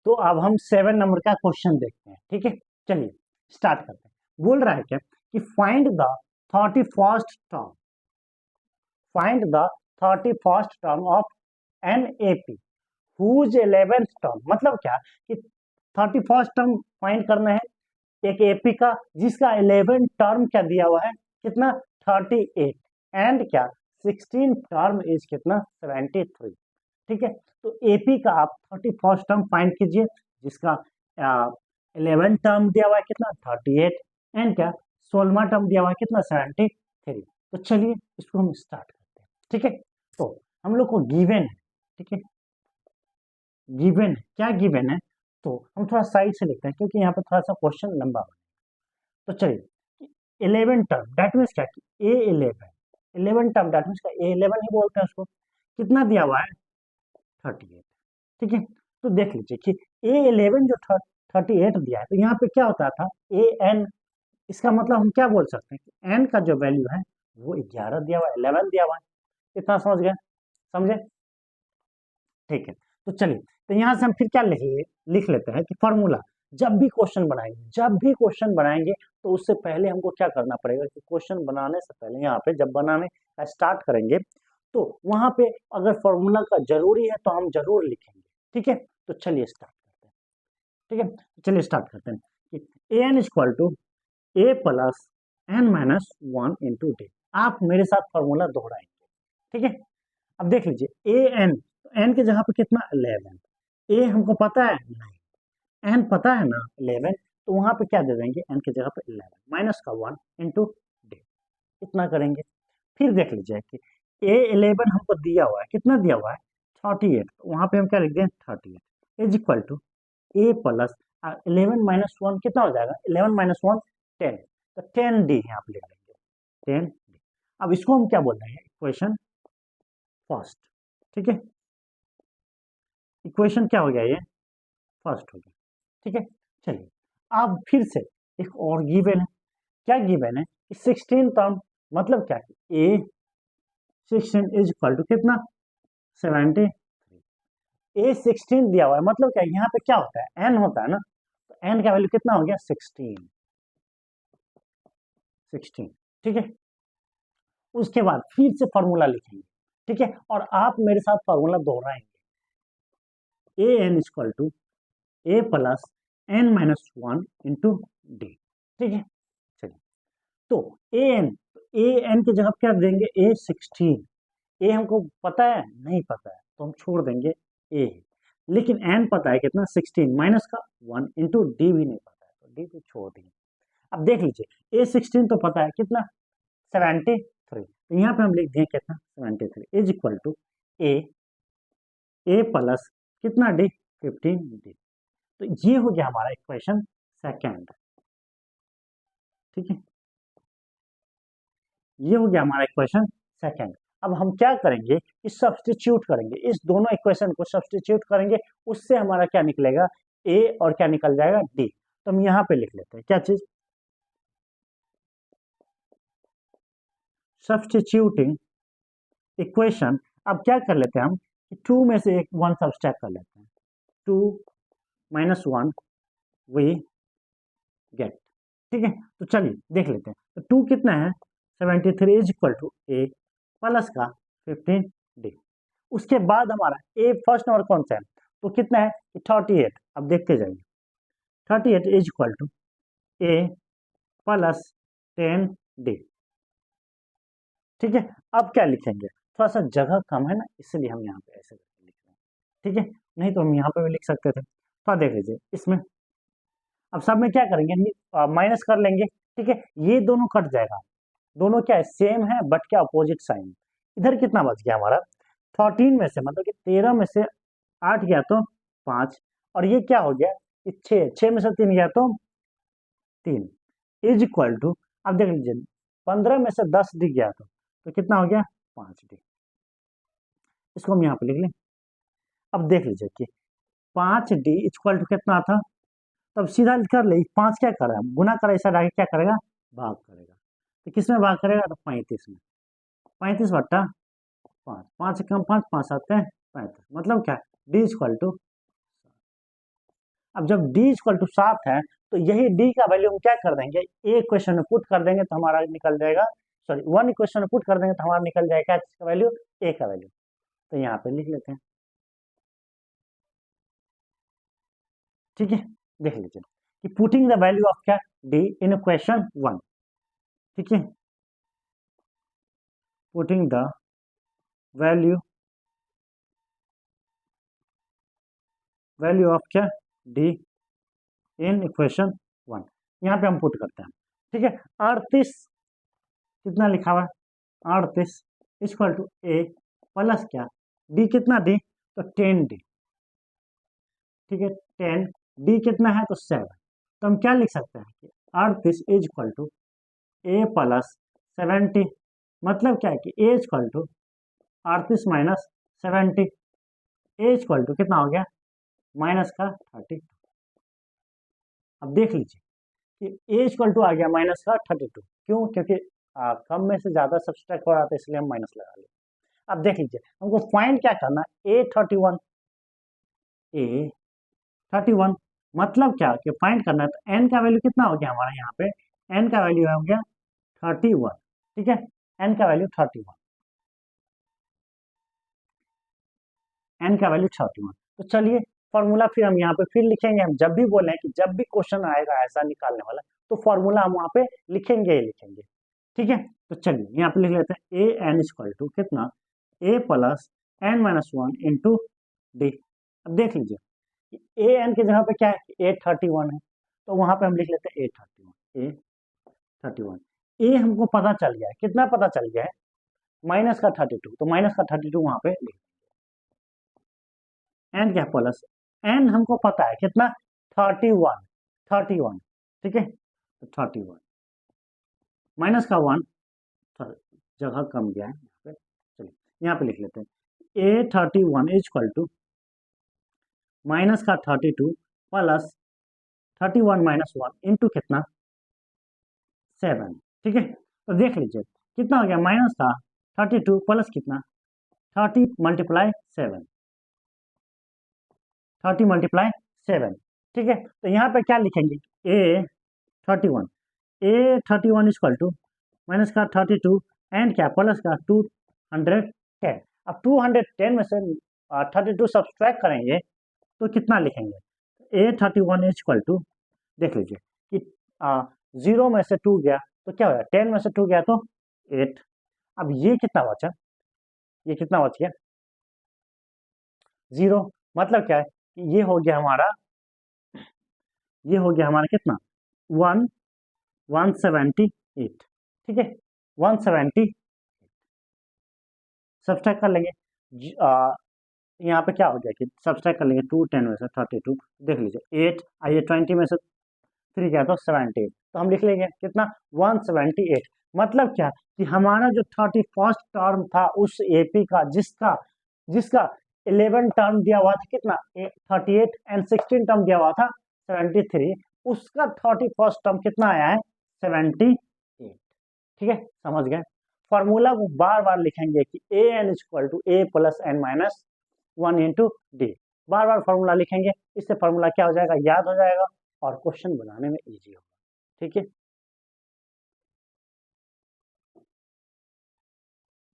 तो अब हम 7 नंबर का क्वेश्चन देखते हैं, ठीक है। चलिए स्टार्ट करते हैं। बोल रहा है क्या कि find the 31st term, find the 31st term of an A P whose 11th term, मतलब क्या कि 31st टर्म फाइंड करना है एक एपी का जिसका 11 टर्म क्या दिया हुआ है, कितना 38, एंड क्या 16 टर्म इज कितना 73, ठीक है। तो एपी का आप 31st टर्म फाइंड कीजिए जिसका 11 टर्म दिया हुआ है कितना 38, एंड क्या 16वां टर्म दिया हुआ है कितना 73। तो चलिए इसको हम स्टार्ट करते हैं, ठीक है। तो हम लोग को गिवन है, ठीक है, गिवन है, क्या गिवन है, तो हम थोड़ा साइड से लिखते हैं क्योंकि यहाँ पे थोड़ा सा क्वेश्चन लंबा है। तो चलिए 11 टर्म दैट मीन्स क्या कि A11 टर्म दैट मीन्स का A11 ही बोलते हैं उसको, कितना दिया हुआ है 38, ठीक है। तो देख लीजिए कि A11 जो 38 दिया है, तो यहाँ पे क्या होता था AN, इसका मतलब हम क्या बोल सकते हैं कि N का जो वैल्यू है वो 11 दिया हुआ है, 11 दिया हुआ है। इतना समझ गए, समझे, ठीक है। तो चलिए, तो यहाँ से हम फिर क्या लिख लेते हैं कि फॉर्मूला, जब भी क्वेश्चन बनाएंगे, जब भी क्वेश्चन बनाएंगे तो उससे पहले हमको क्या करना पड़ेगा कि क्वेश्चन बनाने से पहले यहाँ पे जब बनाने का स्टार्ट करेंगे तो वहां पे अगर फॉर्मूला का जरूरी है तो हम जरूर लिखेंगे, ठीक है। तो चलिए स्टार्ट करते हैं, ठीक है। चलिए स्टार्ट करते हैं कि a n equal to a plus n minus 1 into d. आप मेरे साथ फॉर्मूला दोहराएंगे, ठीक है। अब देख लीजिए ए एन, एन की जगह पे कितना 11, ए हमको पता है नहीं, एन पता है ना 11, तो वहां पे क्या दे देंगे एन की जगह पे 11 माइनस का 1 इंटू डी, इतना करेंगे। फिर देख लीजिए कि A11 हमको दिया हुआ है, कितना दिया हुआ है 38, तो वहां पे हम क्या लिख दें 38 is equal to a plus 11 minus 1 कितना हो जाएगा 11 माइनस 1 10, तो 10 डी यहाँ पे लिख देंगे 10 डी। अब इसको हम क्या बोल रहे हैं इक्वेशन फर्स्ट, ठीक है, इक्वेशन क्या हो गया ये फर्स्ट हो गया, ठीक है। चलिए अब फिर से एक और गिवन है, क्या गिवन है कि 16 टर्म, मतलब क्या कि ए 16 इज इक्वल टू कितना 70, A16 दिया हुआ है, मतलब क्या यहाँ पे क्या होता है n होता है ना, तो n का वैल्यू कितना हो गया 16, 16, ठीक है। उसके बाद फिर से फॉर्मूला लिखेंगे, ठीक है, और आप मेरे साथ फॉर्मूला दोहराएंगे, a n equal to a plus n minus 1 into d, ठीक है। चलिए तो ए एन की जगह क्या देंगे A16, ए हमको पता है नहीं पता है तो हम छोड़ देंगे ए, लेकिन एन पता है कितना 16 माइनस का 1 इंटू डी भी नहीं पता है तो डी भी छोड़ देंगे। अब देख लीजिए A16 तो पता है कितना 73, तो यहाँ पे हम लिख दें कितना 73 is equal to a a plus कितना डी 15 डी। तो ये हो गया हमारा इक्वेशन सेकेंड, ठीक है, ये हो गया हमारा इक्वेशन सेकेंड। अब हम क्या करेंगे इस सब्सटीट्यूट करेंगे, इस दोनों इक्वेशन को सब्सटीट्यूट करेंगे, उससे हमारा क्या निकलेगा ए और क्या निकल जाएगा डी। तो हम यहाँ पे लिख लेते हैं क्या चीज सब्सटीट्यूटिंग इक्वेशन। अब क्या कर लेते हैं हम 2 में से एक 1 सब्सट्रैक्ट कर लेते हैं, 2 माइनस 1 वी गेट, ठीक है। तो चलिए देख लेते हैं, तो 2 कितना है 73 is equal to a plus का 15 डी। उसके बाद हमारा ए फर्स्ट नंबर कौन सा है, तो कितना है 38, अब देखते जाइए 38 is equal to a plus 10 d, ठीक है। अब क्या लिखेंगे, थोड़ा सा जगह कम है ना इसलिए हम यहाँ पे ऐसे लिख रहे हैं, ठीक है, नहीं तो हम यहाँ पे भी लिख सकते थे। थोड़ा देख लीजिए इसमें, अब सब में क्या करेंगे माइनस कर लेंगे, ठीक है, ये दोनों कट जाएगा, दोनों क्या है सेम है बट क्या अपोजिट साइन। इधर कितना बच गया हमारा 13 में से, मतलब कि 13 में से 8 गया तो 5, और ये क्या हो गया 6 में से 3 गया तो 3 इज इक्वल टू, अब देख लीजिए 15 में से 10 डी गया तो कितना हो गया 5 डी। इसको हम यहाँ पे लिख लें। अब देख लीजिए कि 5 डी इक्वल टू कितना था, तब सीधा कर ले 5 क्या कर रहा है गुना कर, ऐसा आगे क्या करेगा भाग करेगा, तो किस में भाग करेगा तो 35 में, 35 बट्टा 5, 5 से कम 5, 5 7 है 35, मतलब क्या डी इक्वल टू, अब जब d इक्वल टू 7 है तो यही d का वैल्यू हम क्या कर देंगे, ए इक्वेशन में पुट कर देंगे तो हमारा निकल जाएगा, सॉरी 1 इक्वेशन में पुट कर देंगे तो हमारा निकल जाएगा इसका वैल्यू, ए का वैल्यू। तो यहाँ पे लिख लेते हैं, ठीक है। देख लीजिए कि पुटिंग द वैल्यू ऑफ क्या, d इन इक्वेशन 1, ठीक है, पुटिंग द वैल्यू ऑफ क्या, d इन इक्वेशन 1, यहाँ पे हम पुट करते हैं, ठीक है। 38 कितना लिखा हुआ है, 38 इक्वल टू ए प्लस क्या, डी कितना, डी तो 10d, ठीक है, 10 डी कितना है तो 7, तो हम क्या लिख सकते हैं कि 38 is equal to a plus 70, मतलब क्या है कि a equal to 38 minus 70, a equal to कितना हो गया, माइनस का 30। अब देख लीजिए कि ए इक्वल टू आ गया माइनस का 32, क्यों, क्योंकि कम में से ज़्यादा सब्सट्रैक्ट हो रहा था इसलिए हम माइनस लगा लिया। अब देख लीजिए हमको फाइंड क्या करना है, A31, A31 मतलब क्या कि फाइंड करना है, तो n का वैल्यू कितना हो गया हमारा, यहाँ पे n का वैल्यू हो गया 31, ठीक है, n का वैल्यू 31, n का वैल्यू 31। तो चलिए फॉर्मूला फिर हम यहाँ पे फिर लिखेंगे, हम जब भी बोले कि जब भी क्वेश्चन आएगा ऐसा निकालने वाला तो फॉर्मूला हम वहाँ पे लिखेंगे ही लिखेंगे, ठीक है। तो चलिए यहाँ पे लिख लेते हैं ए एन इक्वल टू कितना, a plus n minus 1 into d. अब देख लीजिए ए एन की जगह पे क्या है, A31 है, तो वहां पे हम लिख लेते हैं A31, ए हमको पता चल गया है, कितना पता चल गया है, माइनस का 32, तो माइनस का 32 वहां पे लिख, एन क्या प्लस एन हमको पता है कितना, 31, ठीक है, तो 31 माइनस का 1, जगह कम गया है यहाँ पे, चलिए यहाँ पे लिख लेते हैं A31 is equal to minus का 32 प्लस 31 माइनस 1 इंटू कितना 7, ठीक है। तो देख लीजिए कितना हो गया, माइनस का 32 प्लस कितना 30 मल्टीप्लाई 7, 30 मल्टीप्लाई 7, ठीक है। तो यहाँ पे क्या लिखेंगे, A31 इक्वल टू माइनस का 32 एंड क्या प्लस का 210। अब 210 में से 32 सब्सट्रैक्ट करेंगे तो कितना लिखेंगे, A31 इक्वल टू, देख लीजिए कि 0 में से 2 गया तो क्या हो गया, 10 में से 2 गया तो 8। अब ये कितना बचा, ये कितना बच गया 0, मतलब क्या है कि ये हो गया हमारा, ये हो गया हमारा कितना 178, ठीक है, 170 सब्सट्रैक्ट कर लेंगे, यहाँ पे क्या हो गया कि सब्सट्रैक्ट कर लेंगे 210 में से 32, देख लीजिए 8 आइए 20 में से 3 गया तो 78, तो हम लिख लेंगे कितना 178। मतलब क्या कि हमारा जो 31st टर्म था उस एपी का, जिसका 11 टर्म दिया हुआ था कितना 38 एंड 16 टर्म दिया हुआ था 73, उसका 31st टर्म कितना आया है 78, ठीक है, समझ गए। फॉर्मूला को बार बार लिखेंगे कि a n equal to a plus n minus 1 into d, बार बार फॉर्मूला लिखेंगे, इससे फॉर्मूला क्या हो जाएगा, याद हो जाएगा और क्वेश्चन बनाने में इजी होगा, ठीक है।